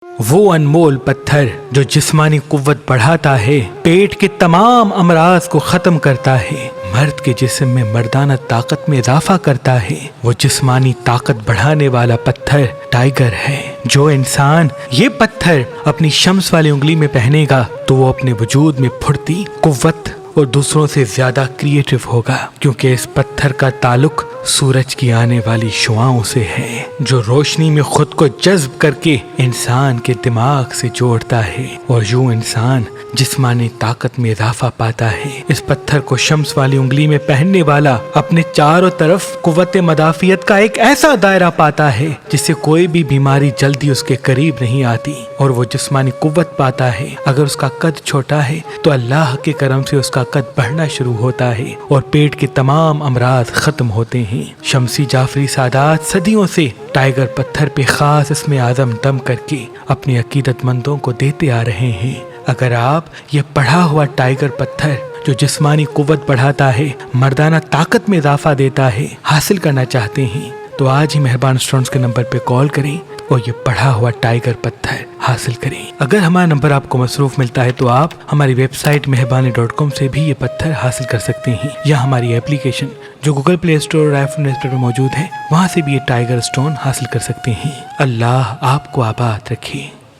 وہ انمول پتھر جو جسمانی قوت بڑھاتا ہے، پیٹ کے تمام امراض کو ختم کرتا ہے، مرد کے جسم میں مردانہ طاقت میں اضافہ کرتا ہے، وہ جسمانی طاقت بڑھانے والا پتھر ٹائیگر ہے۔ جو انسان یہ پتھر اپنی شمس والی انگلی میں پہنے گا تو وہ اپنے وجود میں پھرتی، قوت اور دوسروں سے زیادہ کریٹو ہوگا، کیونکہ اس پتھر کا تعلق سورج کی آنے والی شعاؤں سے ہے، جو روشنی میں خود کو جذب کر کے انسان کے دماغ سے جوڑتا ہے، اور یوں انسان جسمانی طاقت میں اضافہ پاتا ہے۔ اس پتھر کو شمس والی انگلی میں پہننے والا اپنے چاروں طرف قوت مدافعت کا ایک ایسا دائرہ پاتا ہے جس سے کوئی بھی بیماری جلدی اس کے قریب نہیں آتی، اور وہ جسمانی قوت پاتا ہے۔ اگر اس کا قد چھوٹا ہے تو اللہ کے کرم سے اس کا قد بڑھنا شروع ہوتا ہے اور پیٹ کے تمام امراض ختم ہوتے ہیں۔ شمسی جعفری سادات صدیوں سے ٹائیگر پتھر پہ خاص اسم اعظم دم کر کے اپنے عقیدت مندوں کو دیتے آ رہے ہیں۔ اگر آپ یہ پڑھا ہوا ٹائیگر پتھر جو جسمانی قوت بڑھاتا ہے، مردانہ طاقت میں اضافہ دیتا ہے، حاصل کرنا چاہتے ہیں تو آج ہی مہربان اسٹوڈنٹس کے نمبر پہ کال کریں اور یہ پڑھا ہوا ٹائیگر پتھر حاصل کریں۔ اگر ہمارا نمبر آپ کو مصروف ملتا ہے تو آپ ہماری ویب سائٹ مہربانی.com سے بھی یہ پتھر حاصل کر سکتے ہیں، یا ہماری ایپلیکیشن جو گوگل پلے اسٹور اور آئی فون ایپ پر موجود ہے وہاں سے بھی یہ ٹائیگر اسٹون حاصل کر سکتے ہیں۔ اللہ آپ کو آباد رکھے۔